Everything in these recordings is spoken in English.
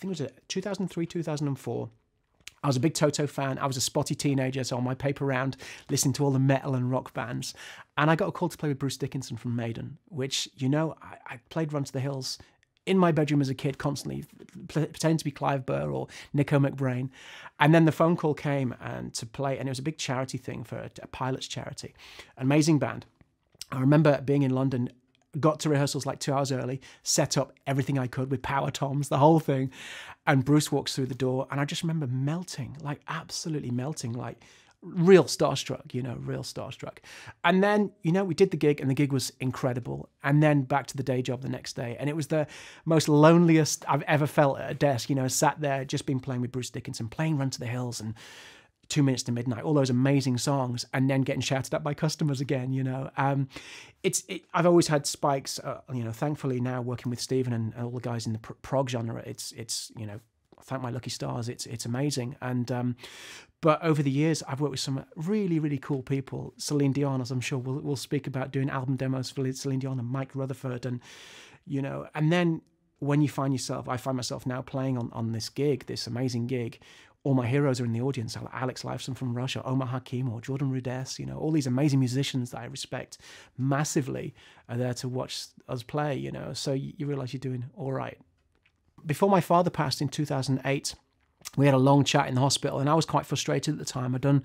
think it was 2003, 2004. I was a big Toto fan. I was a spotty teenager, so on my paper round, listening to all the metal and rock bands. And I got a call to play with Bruce Dickinson from Maiden, which, you know, I played Run to the Hills in my bedroom as a kid constantly, pretending to be Clive Burr or Nico McBrain. And then the phone call came and to play, and it was a big charity thing for a pilot's charity. Amazing band. I remember being in London, got to rehearsals like 2 hours early, set up everything I could with power toms, the whole thing. And Bruce walks through the door, and I just remember melting, like absolutely melting, like real starstruck, you know, real starstruck. And then, you know, we did the gig, and the gig was incredible. And then back to the day job the next day. And it was the most loneliest I've ever felt at a desk, you know, sat there, just been playing with Bruce Dickinson, playing Run to the Hills and 2 Minutes to Midnight, all those amazing songs, and then getting shouted at by customers again, you know. I've always had spikes, you know, thankfully now working with Stephen and all the guys in the prog genre, it's you know, thank my lucky stars, it's amazing. And but over the years, I've worked with some really, really cool people. Celine Dion, as I'm sure we'll speak about, doing album demos for Celine Dion, and Mike Rutherford, and, you know, and then when you find yourself, I find myself now playing on this gig, this amazing gig. All my heroes are in the audience, like Alex Lifeson from Russia, Omar Hakim or Jordan Rudess, you know, all these amazing musicians that I respect massively are there to watch us play, you know, so you realize you're doing all right. Before my father passed in 2008, we had a long chat in the hospital, and I was quite frustrated at the time. I'd done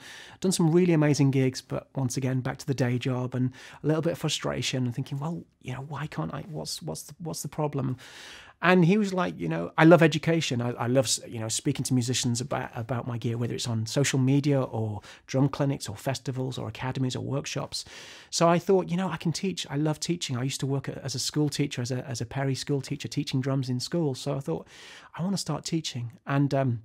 some really amazing gigs, but once again, back to the day job and a little bit of frustration and thinking, well, you know, why can't I, what's the problem? And he was like, you know, I love education. I love, you know, speaking to musicians about my gear, whether it's on social media or drum clinics or festivals or academies or workshops. So I thought, you know, I can teach. I love teaching. I used to work as a school teacher, as a Perry school teacher, teaching drums in school. So I thought, I want to start teaching. And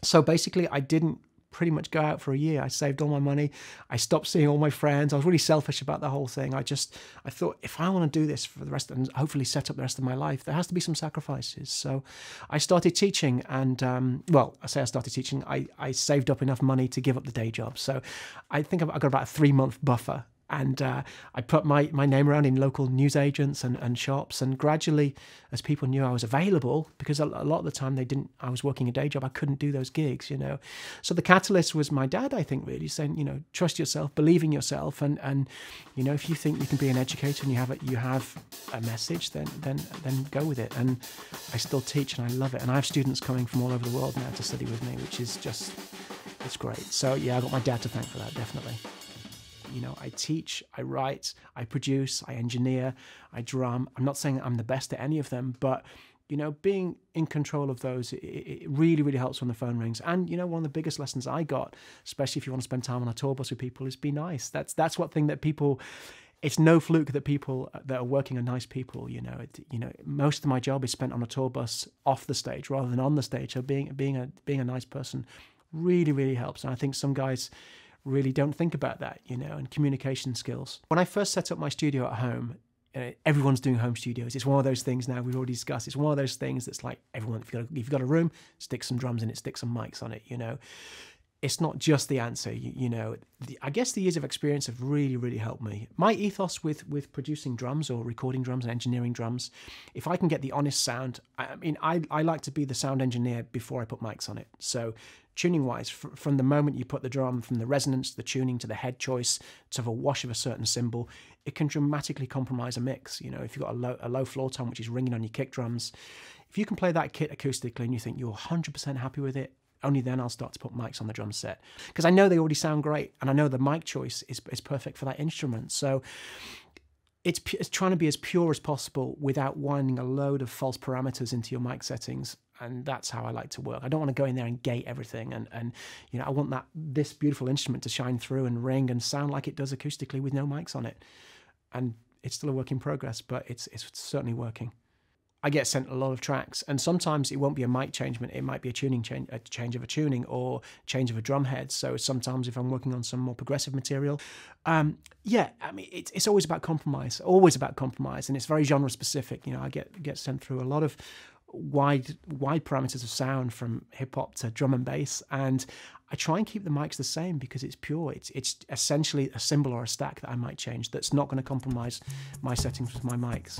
so basically I didn't pretty much go out for a year. I saved all my money. I stopped seeing all my friends. I was really selfish about the whole thing. I thought, if I want to do this for the rest, and hopefully set up the rest of my life, there has to be some sacrifices. So I started teaching, and well, I say I started teaching. I saved up enough money to give up the day job. So I think I got about a 3-month buffer. And I put my name around in local newsagents and shops, and gradually, as people knew I was available, because a lot of the time I was working a day job, I couldn't do those gigs, you know. So the catalyst was my dad, I think, really saying, you know, trust yourself, believe in yourself, and you know, if you think you can be an educator and you have a message, then go with it. And I still teach, and I love it. And I have students coming from all over the world now to study with me, which is just, it's great. So yeah, I got my dad to thank for that, definitely. You know, I teach, I write, I produce, I engineer, I drum. I'm not saying I'm the best at any of them, but, you know, being in control of those, it really, really helps when the phone rings. And, you know, one of the biggest lessons I got, especially if you want to spend time on a tour bus with people, is be nice. That's one thing that people, it's no fluke that people that are working are nice people, you know. Most of my job is spent on a tour bus off the stage rather than on the stage. So being a nice person really, really helps. And I think some guys really don't think about that, you know, and communication skills. When I first set up my studio at home, everyone's doing home studios. It's one of those things now we've already discussed. It's one of those things that's like everyone, if you've got a room, stick some drums in it, stick some mics on it, you know. It's not just the answer, you know. I guess the years of experience have really, really helped me. My ethos with producing drums or recording drums and engineering drums, if I can get the honest sound, I mean, I like to be the sound engineer before I put mics on it. So tuning-wise, from the moment you put the drum, from the resonance, the tuning, to the head choice, to the wash of a certain cymbal, it can dramatically compromise a mix. You know, if you've got a low floor tone, which is ringing on your kick drums, if you can play that kit acoustically and you think you're 100% happy with it, only then I'll start to put mics on the drum set. Because I know they already sound great, and I know the mic choice is perfect for that instrument. So it's trying to be as pure as possible without winding a load of false parameters into your mic settings. And that's how I like to work. I don't want to go in there and gate everything. And you know, I want this beautiful instrument to shine through and ring and sound like it does acoustically with no mics on it. And it's still a work in progress, but it's certainly working. I get sent a lot of tracks, and sometimes it won't be a mic changement. It might be a change of a tuning or change of a drum head. So sometimes if I'm working on some more progressive material, yeah, I mean, it's always about compromise, and it's very genre specific. You know, I get sent through a lot of wide parameters of sound, from hip hop to drum and bass, and I try and keep the mics the same because it's pure. It's essentially a cymbal or a stack that I might change that's not going to compromise my settings with my mics.